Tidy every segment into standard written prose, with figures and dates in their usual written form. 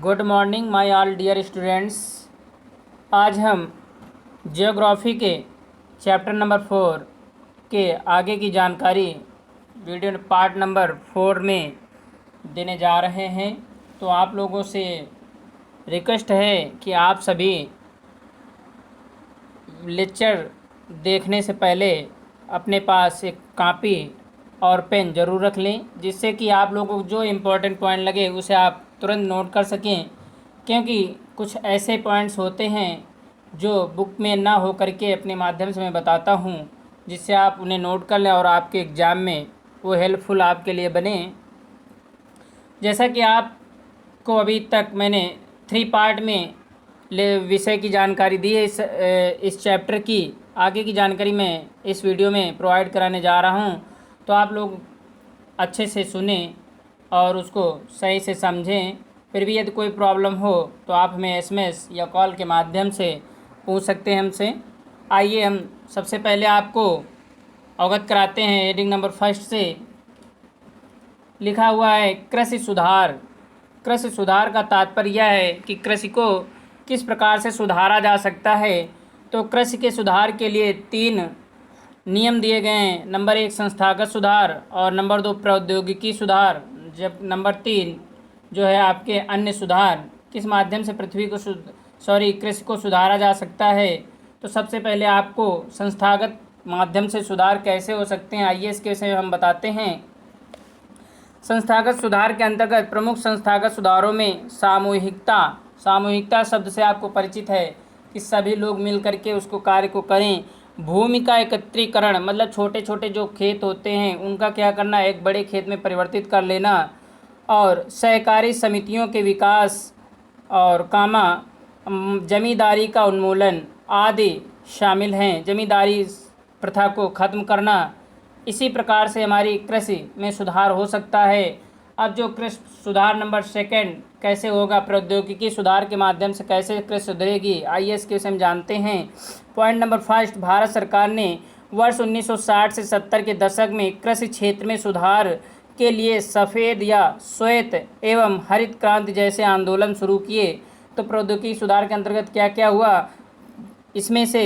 Good morning my all dear students. आज हम geography के चैप्टर नंबर 4 के आगे की जानकारी वीडियो पार्ट नंबर 4 में देने जा रहे हैं। तो आप लोगों से रिक्वेस्ट है कि आप सभी लेक्चर देखने से पहले अपने पास एक कॉपी और पेन ज़रूर रख लें, जिससे कि आप लोगों को जो इम्पोर्टेंट पॉइंट लगे उसे आप तुरंत नोट कर सकें। क्योंकि कुछ ऐसे पॉइंट्स होते हैं जो बुक में ना हो करके अपने माध्यम से मैं बताता हूँ, जिससे आप उन्हें नोट कर लें और आपके एग्ज़ाम में वो हेल्पफुल आपके लिए बने। जैसा कि आपको अभी तक मैंने 3 पार्ट में विषय की जानकारी दी है, इस चैप्टर की आगे की जानकारी मैं इस वीडियो में प्रोवाइड कराने जा रहा हूँ। तो आप लोग अच्छे से सुने और उसको सही से समझें। फिर भी यदि कोई प्रॉब्लम हो तो आप हमें एसएमएस या कॉल के माध्यम से पूछ सकते हैं हमसे। आइए हम सबसे पहले आपको अवगत कराते हैं हेडिंग नंबर 1 से। लिखा हुआ है कृषि सुधार। कृषि सुधार का तात्पर्य यह है कि कृषि को किस प्रकार से सुधारा जा सकता है। तो कृषि के सुधार के लिए 3 नियम दिए गए हैं। नंबर 1 संस्थागत सुधार, और नंबर 2 प्रौद्योगिकी सुधार, जब नंबर 3 जो है आपके अन्य सुधार। किस माध्यम से पृथ्वी को कृषि को सुधारा जा सकता है। तो सबसे पहले आपको संस्थागत माध्यम से सुधार कैसे हो सकते हैं, आइए इसके विषय में हम बताते हैं। संस्थागत सुधार के अंतर्गत प्रमुख संस्थागत सुधारों में सामूहिकता शब्द से आपको परिचित है कि सभी लोग मिल करके उसको कार्य को करें। भूमि का एकत्रीकरण मतलब छोटे छोटे जो खेत होते हैं उनका क्या करना, एक बड़े खेत में परिवर्तित कर लेना। और सहकारी समितियों के विकास और जमींदारी का उन्मूलन आदि शामिल हैं। जमींदारी प्रथा को ख़त्म करना। इसी प्रकार से हमारी कृषि में सुधार हो सकता है। अब जो कृषि सुधार नंबर 2 कैसे होगा, प्रौद्योगिकी सुधार के माध्यम से कैसे कृषि सुधरेगी, आइए इसके विषय में जानते हैं। पॉइंट नंबर 1, भारत सरकार ने वर्ष 1960 से 70 के दशक में कृषि क्षेत्र में सुधार के लिए सफ़ेद या श्वेत एवं हरित क्रांति जैसे आंदोलन शुरू किए। तो प्रौद्योगिकी सुधार के अंतर्गत क्या क्या हुआ, इसमें से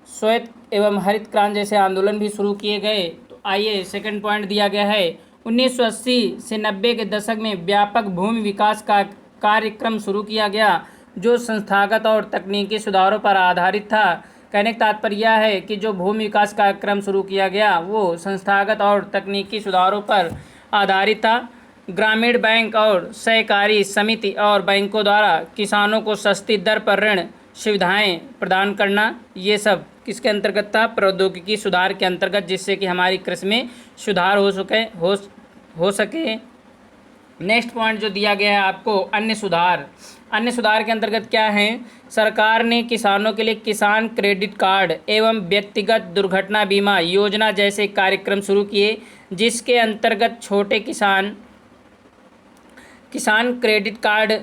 श्वेत एवं हरित क्रांति जैसे आंदोलन भी शुरू किए गए। तो आइए सेकंड पॉइंट दिया गया है 1980 से 90 के दशक में व्यापक भूमि विकास का कार्यक्रम शुरू किया गया, जो संस्थागत और तकनीकी सुधारों पर आधारित था। कहने का तात्पर्य यह है कि जो भूमि विकास कार्यक्रम शुरू किया गया वो संस्थागत और तकनीकी सुधारों पर आधारित था। ग्रामीण बैंक और सहकारी समिति और बैंकों द्वारा किसानों को सस्ती दर पर ऋण सुविधाएं प्रदान करना, ये सब किसके अंतर्गत था, प्रौद्योगिकी सुधार के अंतर्गत, जिससे कि हमारी कृषि में सुधार हो सके। नेक्स्ट पॉइंट जो दिया गया है आपको अन्य सुधार के अंतर्गत क्या है, सरकार ने किसानों के लिए किसान क्रेडिट कार्ड एवं व्यक्तिगत दुर्घटना बीमा योजना जैसे कार्यक्रम शुरू किए, जिसके अंतर्गत छोटे किसान क्रेडिट कार्ड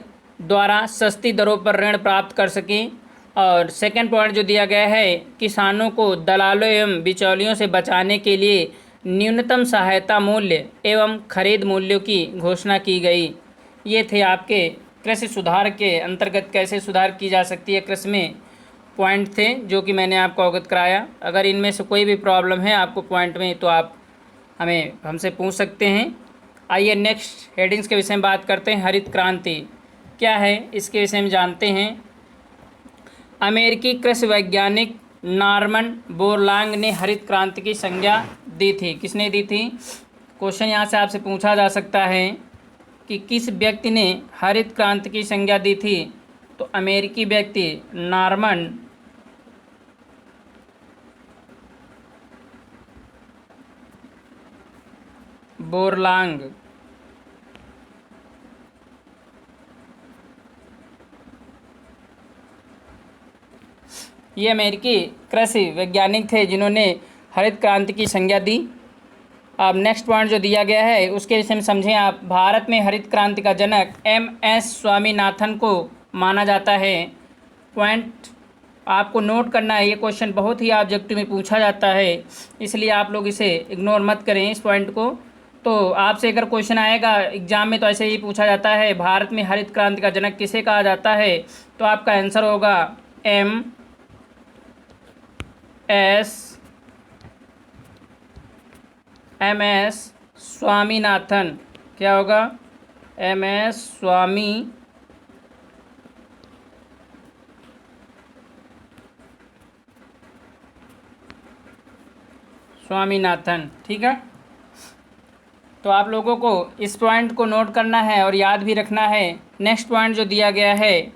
द्वारा सस्ती दरों पर ऋण प्राप्त कर सकें। और सेकंड पॉइंट जो दिया गया है, किसानों को दलालों एवं बिचौलियों से बचाने के लिए न्यूनतम सहायता मूल्य एवं खरीद मूल्यों की घोषणा की गई। ये थे आपके कृषि सुधार के अंतर्गत कैसे सुधार की जा सकती है कृषि में पॉइंट थे, जो कि मैंने आपको अवगत कराया। अगर इनमें से कोई भी प्रॉब्लम है आपको पॉइंट में, तो आप हमसे पूछ सकते हैं। आइए नेक्स्ट हेडिंग्स के विषय में बात करते हैं। हरित क्रांति क्या है, इसके विषय में जानते हैं। अमेरिकी कृषि वैज्ञानिक नॉर्मन बोरलांग ने हरित क्रांति की संज्ञा दी थी। किसने दी थी, क्वेश्चन यहाँ से आपसे पूछा जा सकता है कि किस व्यक्ति ने हरित क्रांति की संज्ञा दी थी। तो अमेरिकी व्यक्ति नॉर्मन बोरलांग। ये अमेरिकी कृषि वैज्ञानिक थे जिन्होंने हरित क्रांति की संज्ञा दी। अब नेक्स्ट पॉइंट जो दिया गया है उसके विषय में समझें आप। भारत में हरित क्रांति का जनक MS स्वामीनाथन को माना जाता है। पॉइंट आपको नोट करना है, ये क्वेश्चन बहुत ही ऑब्जेक्टिव में पूछा जाता है, इसलिए आप लोग इसे इग्नोर मत करें इस पॉइंट को। तो आपसे अगर क्वेश्चन आएगा एग्जाम में तो ऐसे ही पूछा जाता है, भारत में हरित क्रांति का जनक किसे कहा जाता है, तो आपका आंसर होगा एम एस स्वामीनाथन। क्या होगा? M S Swaminathan. ठीक है, तो आप लोगों को इस पॉइंट को नोट करना है और याद भी रखना है। नेक्स्ट पॉइंट जो दिया गया है,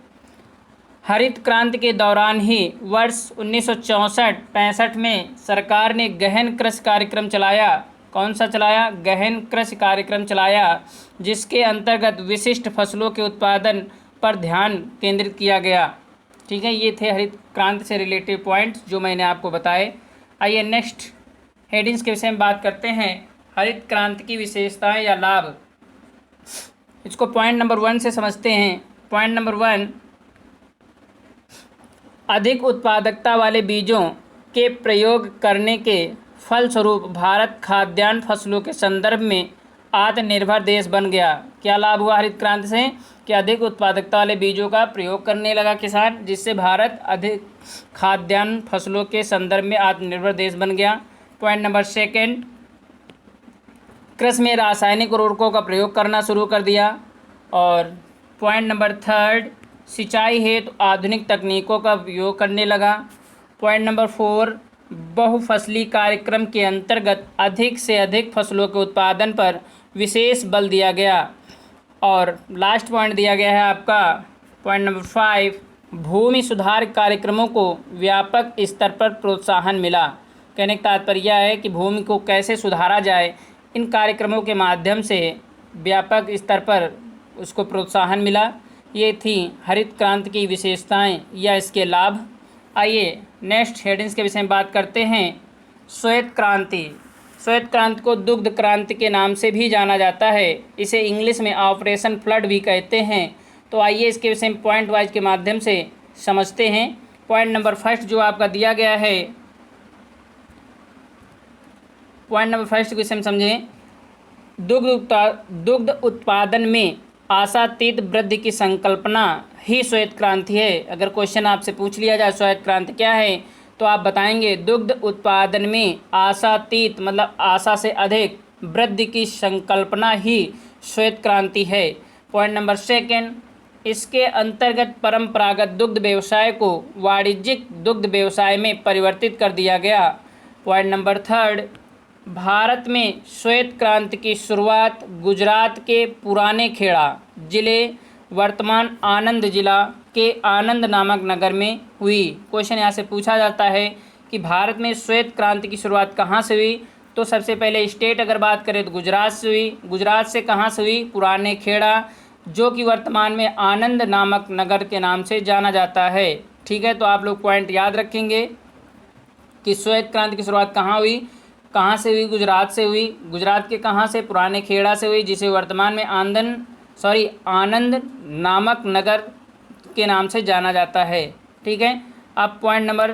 हरित क्रांति के दौरान ही वर्ष 1964-65 में सरकार ने गहन कृषि कार्यक्रम चलाया। कौन सा चलाया? गहन कृषि कार्यक्रम चलाया, जिसके अंतर्गत विशिष्ट फसलों के उत्पादन पर ध्यान केंद्रित किया गया। ठीक है, ये थे हरित क्रांति से रिलेटेड पॉइंट्स जो मैंने आपको बताए। आइए नेक्स्ट हेडिंग्स के विषय में बात करते हैं। हरित क्रांति की विशेषताएं या लाभ, इसको पॉइंट नंबर 1 से समझते हैं। पॉइंट नंबर 1, अधिक उत्पादकता वाले बीजों के प्रयोग करने के फलस्वरूप भारत खाद्यान्न फसलों के संदर्भ में आत्मनिर्भर देश बन गया। क्या लाभ हुआ हरित क्रांति से? कि अधिक उत्पादकता वाले बीजों का प्रयोग करने लगा किसान, जिससे भारत अधिक खाद्यान्न फसलों के संदर्भ में आत्मनिर्भर देश बन गया। पॉइंट नंबर 2, कृषि में रासायनिक उर्वरकों का प्रयोग करना शुरू कर दिया। और पॉइंट नंबर 3, सिंचाई हेतु आधुनिक तकनीकों का उपयोग करने लगा। पॉइंट नंबर 4, बहुफसली कार्यक्रम के अंतर्गत अधिक से अधिक फसलों के उत्पादन पर विशेष बल दिया गया। और लास्ट पॉइंट दिया गया है आपका पॉइंट नंबर 5, भूमि सुधार कार्यक्रमों को व्यापक स्तर पर प्रोत्साहन मिला। कहने का तात्पर्य है कि भूमि को कैसे सुधारा जाए, इन कार्यक्रमों के माध्यम से व्यापक स्तर पर उसको प्रोत्साहन मिला। ये थी हरित क्रांति की विशेषताएं या इसके लाभ। आइए नेक्स्ट हेडिंग्स के विषय में बात करते हैं। श्वेत क्रांति। श्वेत क्रांति को दुग्ध क्रांति के नाम से भी जाना जाता है। इसे इंग्लिश में ऑपरेशन फ्लड भी कहते हैं। तो आइए इसके विषय में पॉइंट वाइज के माध्यम से समझते हैं। पॉइंट नंबर 1 जो आपका दिया गया है, पॉइंट नंबर 1 के विषय में समझें। दुग्ध उत्पादन में आशातीत वृद्धि की संकल्पना ही श्वेत क्रांति है। अगर क्वेश्चन आपसे पूछ लिया जाए श्वेत क्रांति क्या है, तो आप बताएंगे दुग्ध उत्पादन में आशातीत मतलब आशा से अधिक वृद्धि की संकल्पना ही श्वेत क्रांति है। पॉइंट नंबर 2, इसके अंतर्गत परंपरागत दुग्ध व्यवसाय को वाणिज्यिक दुग्ध व्यवसाय में परिवर्तित कर दिया गया। पॉइंट नंबर 3, भारत में श्वेत क्रांति की शुरुआत गुजरात के पुराने खेड़ा जिले वर्तमान आनंद जिला के आनंद नामक नगर में हुई। क्वेश्चन यहाँ से पूछा जाता है कि भारत में श्वेत क्रांति की शुरुआत कहाँ से हुई, तो सबसे पहले स्टेट अगर बात करें तो गुजरात से हुई। गुजरात से कहाँ से हुई? पुराने खेड़ा, जो कि वर्तमान में आनंद नामक नगर के नाम से जाना जाता है। ठीक है, तो आप लोग पॉइंट याद रखेंगे कि श्वेत क्रांति की शुरुआत कहाँ हुई, कहाँ से हुई? गुजरात से हुई। गुजरात के कहाँ से? पुराने खेड़ा से हुई, जिसे वर्तमान में आनंद नामक नगर के नाम से जाना जाता है। ठीक है, अब पॉइंट नंबर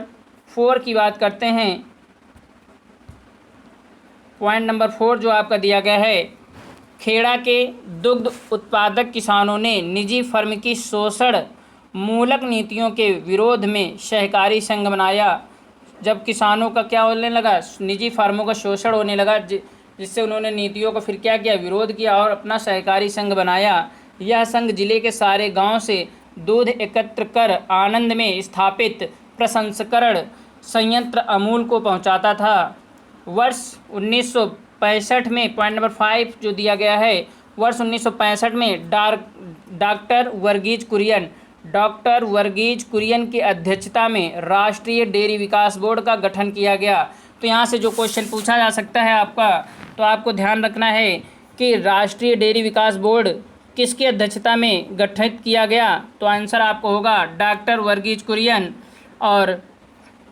4 की बात करते हैं। पॉइंट नंबर 4 जो आपका दिया गया है, खेड़ा के दुग्ध उत्पादक किसानों ने निजी फर्म की शोषण मूलक नीतियों के विरोध में सहकारी संघ बनाया। जब किसानों का क्या होने लगा, निजी फार्मों का शोषण होने लगा, जिससे उन्होंने नीतियों का फिर क्या किया, विरोध किया और अपना सहकारी संघ बनाया। यह संघ जिले के सारे गांव से दूध एकत्र कर आनंद में स्थापित प्रसंस्करण संयंत्र अमूल को पहुंचाता था। वर्ष 1965 में पॉइंट नंबर 5 जो दिया गया है, वर्ष 1965 में डॉक्टर वर्गीज कुरियन की अध्यक्षता में राष्ट्रीय डेयरी विकास बोर्ड का गठन किया गया। तो यहाँ से जो क्वेश्चन पूछा जा सकता है आपका, तो आपको ध्यान रखना है कि राष्ट्रीय डेयरी विकास बोर्ड किसकी अध्यक्षता में गठित किया गया, तो आंसर आपको होगा डॉक्टर वर्गीज कुरियन। और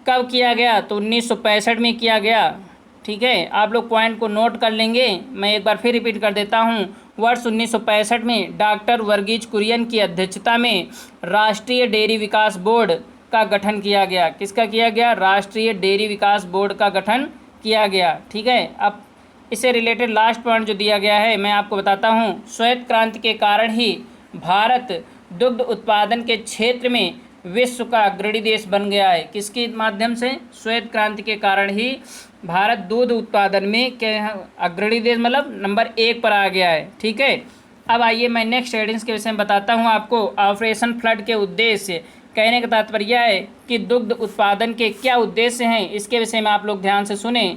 कब किया गया, तो 1965 में किया गया। ठीक है, आप लोग पॉइंट को नोट कर लेंगे। मैं एक बार फिर रिपीट कर देता हूँ। वर्ष 1965 में डॉक्टर वर्गीज कुरियन की अध्यक्षता में राष्ट्रीय डेयरी विकास बोर्ड का गठन किया गया। किसका किया गया? राष्ट्रीय डेयरी विकास बोर्ड का गठन किया गया। ठीक है, अब इससे रिलेटेड लास्ट पॉइंट जो दिया गया है मैं आपको बताता हूँ। श्वेत क्रांति के कारण ही भारत दुग्ध उत्पादन के क्षेत्र में विश्व का अग्रणी देश बन गया है। किसके माध्यम से? श्वेत क्रांति के कारण ही भारत दूध उत्पादन में क्या अग्रणी देश मतलब नंबर 1 पर आ गया है। ठीक है, अब आइए मैं नेक्स्ट हेडिंग्स के विषय में बताता हूँ आपको। ऑपरेशन फ्लड के उद्देश्य, कहने का तात्पर्य है कि दुग्ध उत्पादन के क्या उद्देश्य हैं, इसके विषय में आप लोग ध्यान से सुने।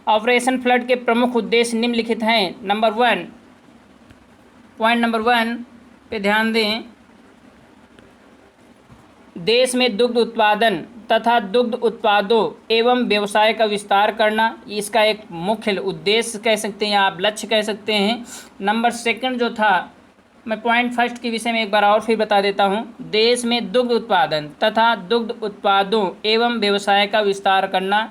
ऑपरेशन फ्लड के प्रमुख उद्देश्य निम्नलिखित हैं। नंबर 1, पॉइंट नंबर 1 पे ध्यान दें। देश में दुग्ध उत्पादन तथा दुग्ध उत्पादों एवं व्यवसाय का विस्तार करना, इसका एक मुख्य उद्देश्य कह सकते हैं, आप लक्ष्य कह सकते हैं। नंबर 2 जो था, मैं पॉइंट 1 के विषय में एक बार और फिर बता देता हूँ। देश में दुग्ध उत्पादन तथा दुग्ध उत्पादों एवं व्यवसाय का विस्तार करना,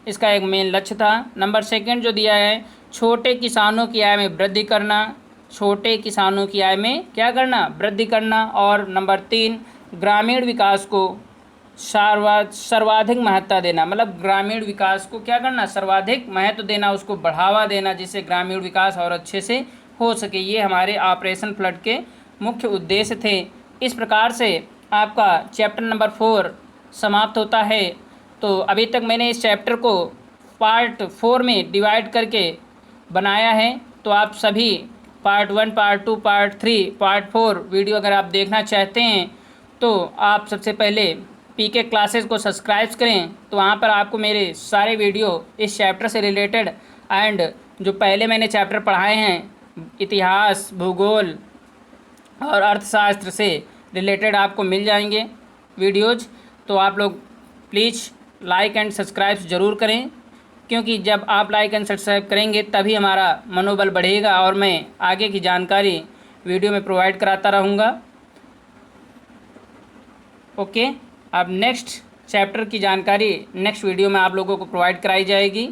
इसका एक मेन लक्ष्य था। नंबर 2 जो दिया है, छोटे किसानों की आय में वृद्धि करना, छोटे किसानों की आय में क्या करना? वृद्धि करना। और नंबर 3, ग्रामीण विकास को सर्वाधिक महत्ता देना, मतलब ग्रामीण विकास को क्या करना? सर्वाधिक महत्व देना, उसको बढ़ावा देना, जिससे ग्रामीण विकास और अच्छे से हो सके। ये हमारे ऑपरेशन फ्लड के मुख्य उद्देश्य थे। इस प्रकार से आपका चैप्टर नंबर 4 समाप्त होता है। तो अभी तक मैंने इस चैप्टर को पार्ट 4 में डिवाइड करके बनाया है। तो आप सभी part 1, part 2, part 3, part 4 video अगर आप देखना चाहते हैं तो आप सबसे पहले पीके क्लासेस को सब्सक्राइब करें। तो वहाँ पर आपको मेरे सारे वीडियो इस चैप्टर से रिलेटेड एंड जो पहले मैंने चैप्टर पढ़ाए हैं, इतिहास, भूगोल और अर्थशास्त्र से रिलेटेड आपको मिल जाएंगे वीडियोज़। तो आप लोग प्लीज़ लाइक एंड सब्सक्राइब ज़रूर करें, क्योंकि जब आप लाइक एंड सब्सक्राइब करेंगे तभी हमारा मनोबल बढ़ेगा और मैं आगे की जानकारी वीडियो में प्रोवाइड कराता रहूँगा। ओके, अब नेक्स्ट चैप्टर की जानकारी नेक्स्ट वीडियो में आप लोगों को प्रोवाइड कराई जाएगी।